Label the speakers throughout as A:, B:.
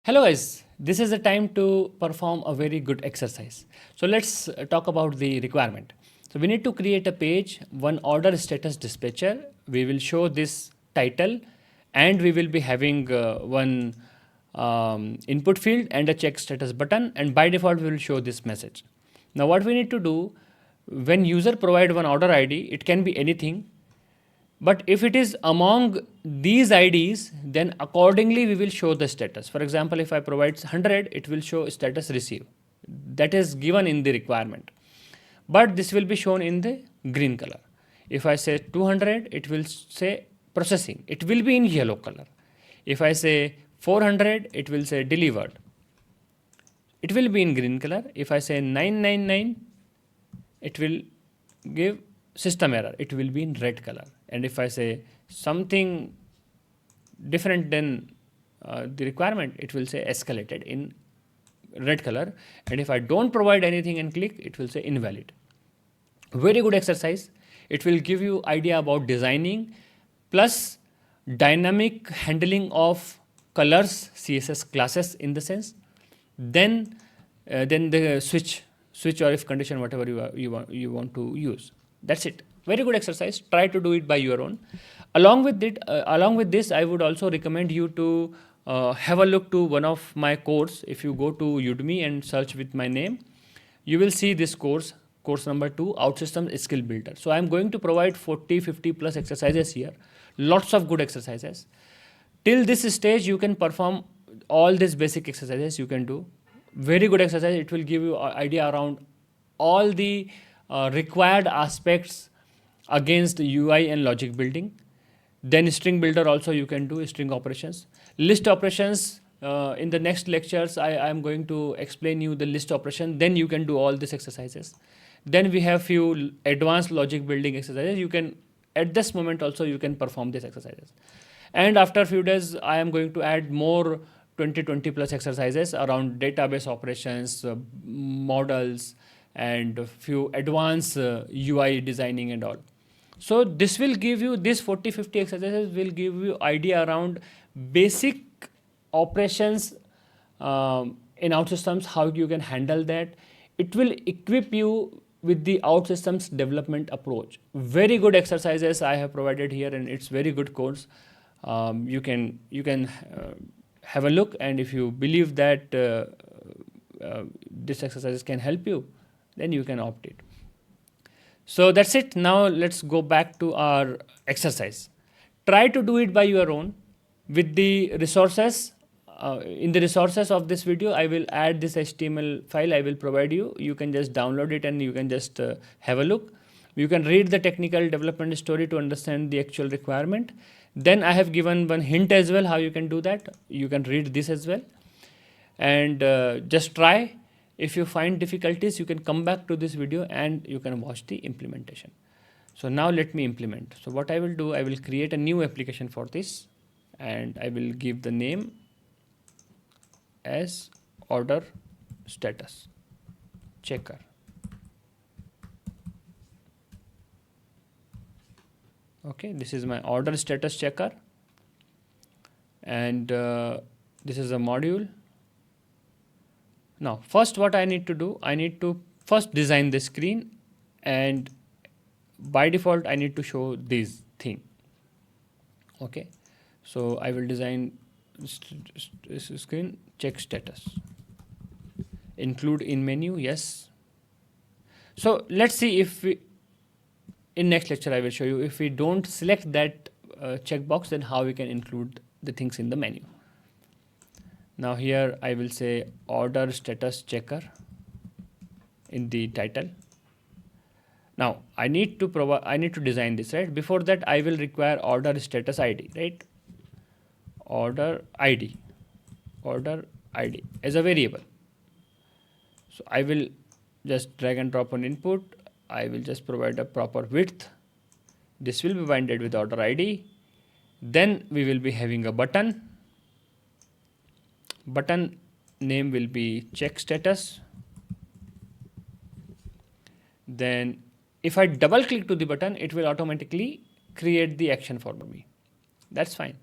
A: Hello guys, this is the time to perform a very good exercise. So let's talk about the requirement. So we need to create a page, one order status dispatcher. We will show this title and we will be having one input field and a check status button, and by default we will show this message. Now what we need to do, when user provide one order ID, it can be anything, but if it is among these IDs, then accordingly we will show the status. For example, if I provide 100, it will show status receive. That is given in the requirement. But this will be shown in the green color. If I say 200, it will say processing. It will be in yellow color. If I say 400, it will say delivered. It will be in green color. If I say 999, it will give system error. It will be in red color. And if I say something different than the requirement, it will say escalated in red color. And if I don't provide anything and click, it will say invalid. Very good exercise. It will give you idea about designing plus dynamic handling of colors, CSS classes in the sense. Then the switch or if condition, whatever you want to use. That's it. Very good exercise. Try to do it by your own. Along with this, I would also recommend you to have a look to one of my course. If you go to Udemy and search with my name, you will see this course number 2, OutSystems Skill Builder. So I'm going to provide 40-50 plus exercises here. Lots of good exercises. Till this stage, you can perform all these basic exercises you can do. Very good exercise. It will give you an idea around all the required aspects against UI and logic building. Then string builder also you can do, string operations. List operations, in the next lectures I am going to explain you the list operation. Then you can do all these exercises. Then we have few advanced logic building exercises. You can, at this moment also you can perform these exercises. And after a few days I am going to add more 20 plus exercises around database operations, models, and few advanced UI designing and all. So this will give you, this 40-50 exercises will give you idea around basic operations in OutSystems, how you can handle that. It will equip you with the OutSystems development approach. Very good exercises I have provided here, and it's very good course. You can have a look, and if you believe that this exercise can help you, then you can opt it. So that's it. Now let's go back to our exercise. Try to do it by your own with the resources. In the resources of this video, I will add this HTML file I will provide you. You can just download it and you can just have a look. You can read the technical development story to understand the actual requirement. Then I have given one hint as well how you can do that. You can read this as well. And just try. If you find difficulties, you can come back to this video and you can watch the implementation. So now let me implement. So what I will do, I will create a new application for this, and I will give the name as order status checker. Okay, this is my order status checker, and this is a module. Now first what I need to do, I need to first design the screen, and by default I need to show this thing. Okay, so I will design screen check status, include in menu, yes. So let's see if we, in next lecture I will show you, if we don't select that checkbox, then how we can include the things in the menu. Now here I will say order status checker in the title. Now I need to design this, right? Before that I will require order status ID, right? Order ID as a variable. So I will just drag and drop an input. I will just provide a proper width. This will be binded with order ID. Then we will be having a button. Button name will be check status. Then if I double click to the button, it will automatically create the action for me. That's fine.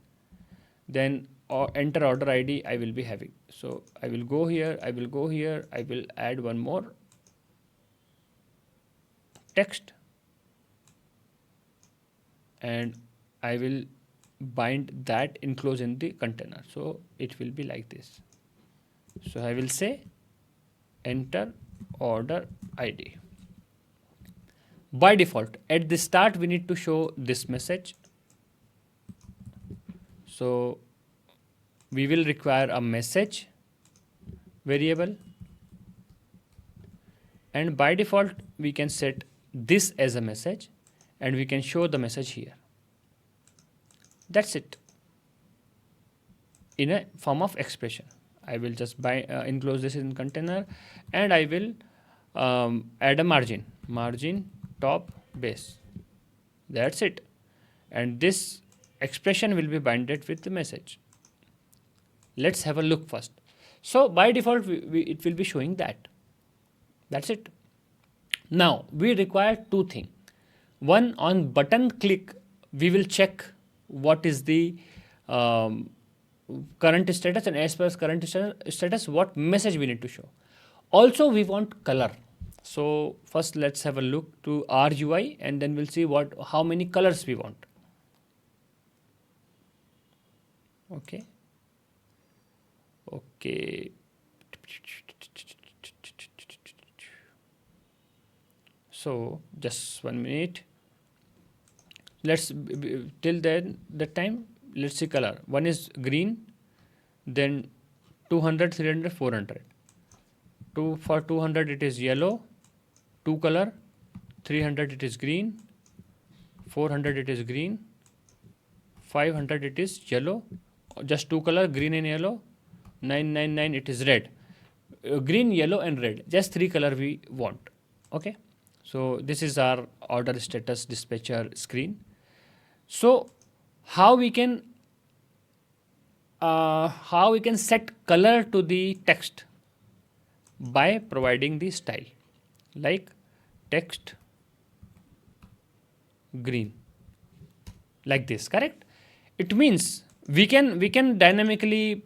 A: Then or enter order ID I will be having. So I will go here, I will go here, I will add one more text, and I will bind that enclosed in the container. So it will be like this. So I will say enter order ID. By default, at the start we need to show this message. So we will require a message variable, and by default we can set this as a message, and we can show the message here. That's it, in a form of expression. I will just enclose this in container, and I will add a margin top base. That's it, and this expression will be binded with the message. Let's have a look first. So by default it will be showing that. That's it. Now we require two things. One, on button click we will check what is the current status, and as per current status what message we need to show. Also we want color. So first let's have a look to our UI, and then we'll see how many colors we want. Okay. So just 1 minute. Let's till then that time let's see color. One is green, then 200, 300, 400. For 200 it is yellow, 2 color, 300 it is green, 400 it is green, 500 it is yellow, just 2 color, green and yellow, 999 it is red. Green, yellow and red, just 3 color we want. Okay, so this is our order status dispatcher screen. So how we can set color to the text? By providing the style like text green, like this, correct? It means we can dynamically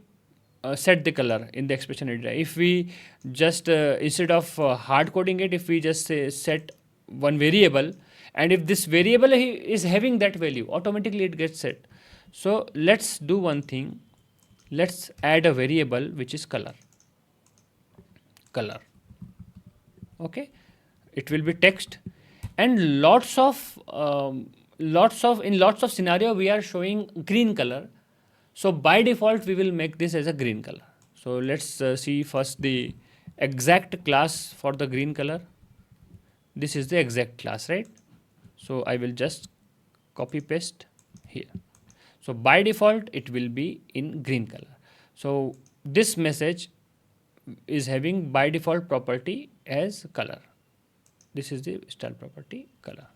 A: set the color in the expression editor. If we just instead of hard coding it, if we just set one variable, and if this variable is having that value, automatically it gets set. So let's do one thing. Let's add a variable which is color. Okay, it will be text, and lots of scenario we are showing green color. So by default we will make this as a green color. So let's see first the exact class for the green color. This is the exact class, right? So I will just copy paste here. So by default it will be in green color. So this message is having by default property as color. This is the style property color.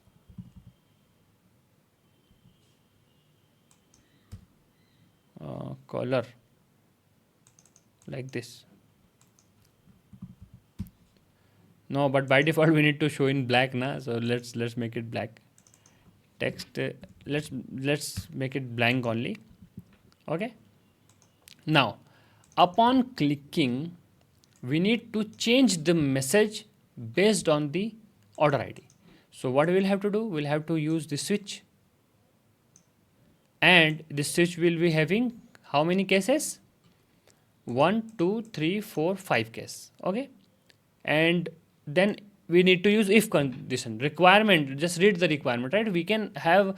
A: Color like this. No, but by default we need to show in black na. So let's make it black. Text let's make it blank only. Okay. Now upon clicking we need to change the message based on the order ID. So what we will have to do? We'll have to use the switch, and this switch will be having how many cases? 1, 2, 3, 4, 5 cases. Okay, and then we need to use if condition. Requirement, just read the requirement, right? We can have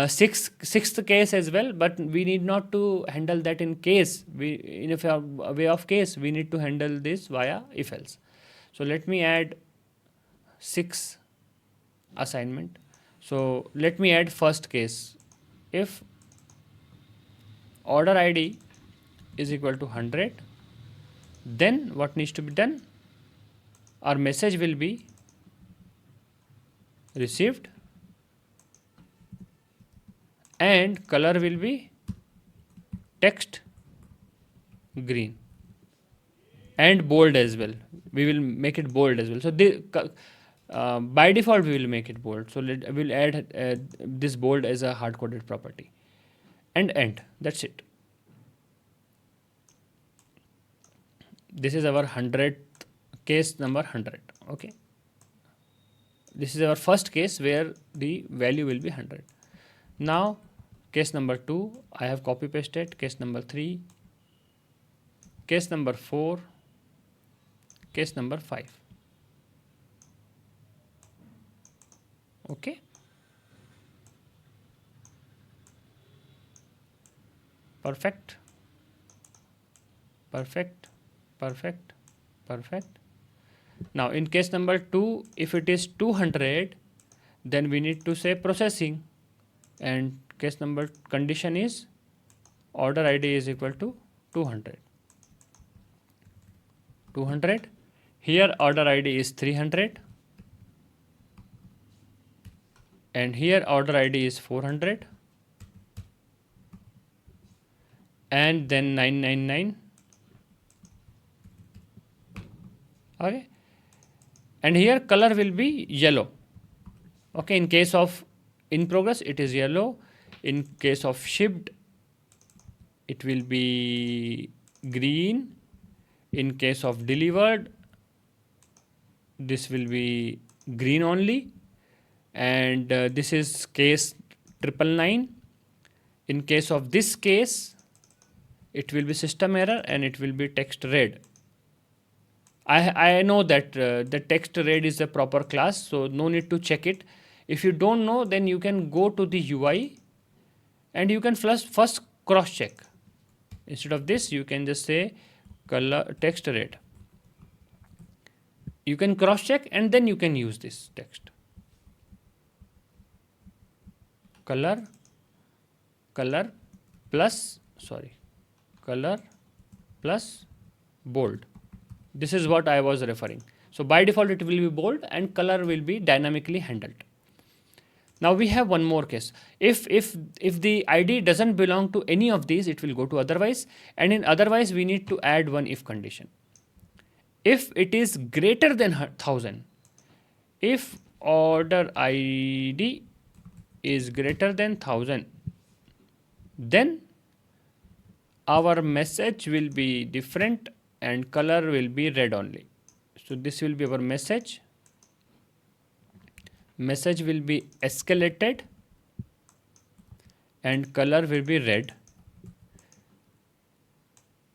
A: sixth case as well, but we need not to handle that in case. In a way of case, we need to handle this via if else. So let me add 6 assignment. So let me add first case. If order ID is equal to 100, then what needs to be done? Our message will be received, and color will be text green, and bold as well. We will make it bold as well. So by default we will make it bold. So we'll add this bold as a hard coded property, and end. That's it. This is our 100th case number 100. Okay. This is our first case where the value will be 100. Now case number 2, I have copy pasted. Case number 3, case number 4, case number 5. Okay. Perfect. Perfect. Perfect. Perfect. Now in case number 2, if it is 200, then we need to say processing, and case number condition is order ID is equal to 200. 200. Here order ID is 300, and here order ID is 400, and then 999. Okay, and here color will be yellow. Okay, in case of in progress it is yellow, in case of shipped it will be green, in case of delivered this will be green only, and this is case 999. In case of this case it will be system error and it will be text red. I know that the text red is a proper class, so no need to check it. If you don't know, then you can go to the UI and you can first cross check. Instead of this, you can just say color text red. You can cross check and then you can use this text. Color plus bold. This is what I was referring. So by default it will be bold and color will be dynamically handled. Now we have one more case. If the ID doesn't belong to any of these, it will go to otherwise, and in otherwise we need to add one if condition. If it is greater than 1000, if order ID is greater than 1000, then our message will be different and color will be red only. So this will be our message. Message will be escalated and color will be red.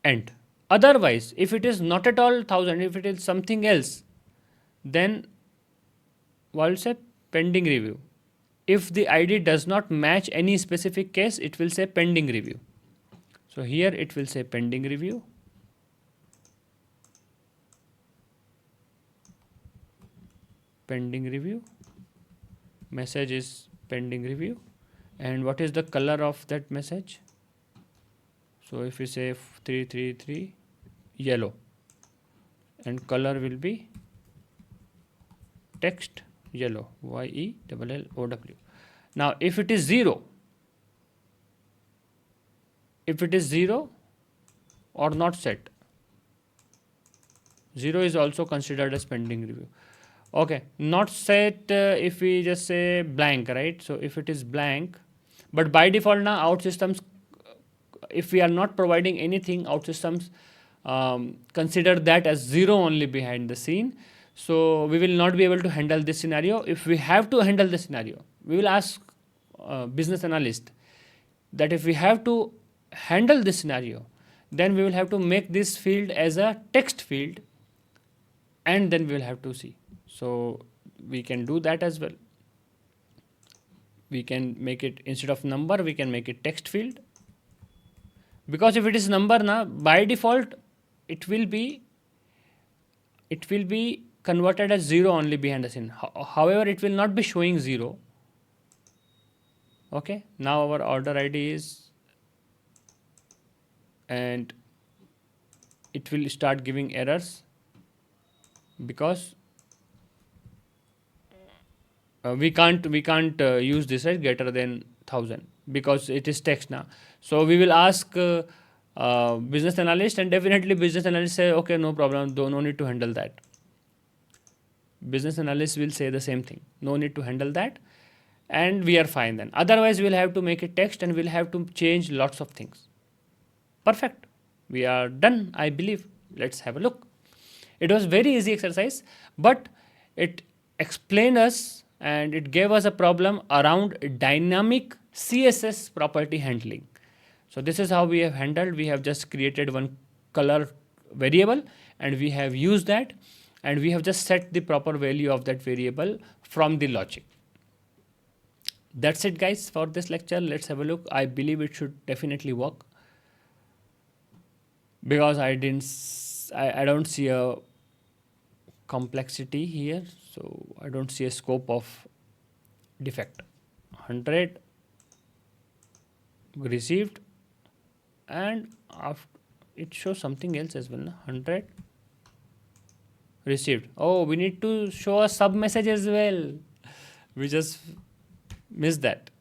A: And otherwise, if it is not at all 1000, if it is something else, then what will say pending review. If the ID does not match any specific case, it will say pending review. So here it will say pending review. Pending review. Message is pending review. And what is the color of that message? So if we say 333 yellow, and color will be text yellow, YELLOW. Now if it is 0, or not set, 0 is also considered as pending review. Okay, not set if we just say blank, right? So if it is blank, but by default now OutSystems, if we are not providing anything, OutSystems consider that as 0 only behind the scene. So we will not be able to handle this scenario. If we have to handle this scenario, we will ask business analyst that if we have to handle this scenario, then we will have to make this field as a text field, and then we will have to see. So we can do that as well. We can make it, instead of number, we can make it text field. Because if it is number now, by default, it will be converted as 0 only behind the scene. However, it will not be showing 0. Okay, now our order ID is, and it will start giving errors because we can't use this, right, greater than 1000, because it is text now. So we will ask business analyst, and definitely business analyst say, okay, no problem, no need to handle that. Business analyst will say the same thing, no need to handle that, and we are fine then. Otherwise we'll have to make it text and we'll have to change lots of things. Perfect, we are done, I believe. Let's have a look. It was very easy exercise, but it explained us and it gave us a problem around dynamic CSS property handling. So this is how we have handled. We have just created one color variable and we have used that, and we have just set the proper value of that variable from the logic. That's it guys for this lecture. Let's have a look. I believe it should definitely work, because I don't see a complexity here, so I don't see a scope of defect. 100 received, and after it shows something else as well. 100 received. Oh, we need to show a sub message as well. We just missed that.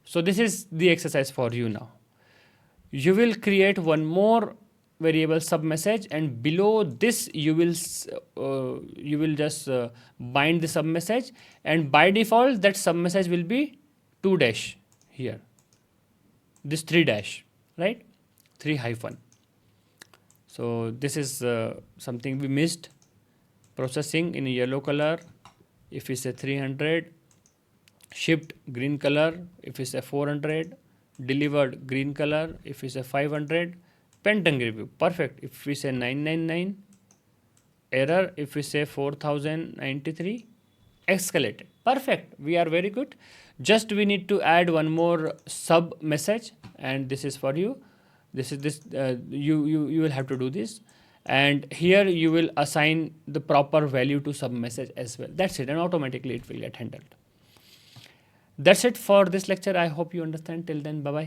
A: So this is the exercise for you now. You will create one more variable sub message, and below this you will just bind the sub message, and by default that sub message will be 2 dash here, this 3 dash, right, 3 hyphen. So this is something we missed. Processing in yellow color if we say 300, shipped green color if we say 400, delivered green color if we say 500, pending review perfect if we say 999, error if we say 4093, escalated perfect. We are very good. Just we need to add one more sub message, and this is for you. You will have to do this, and here you will assign the proper value to sub message as well. That's it, and automatically it will get handled. That's it for this lecture. I hope you understand. Till then, bye bye.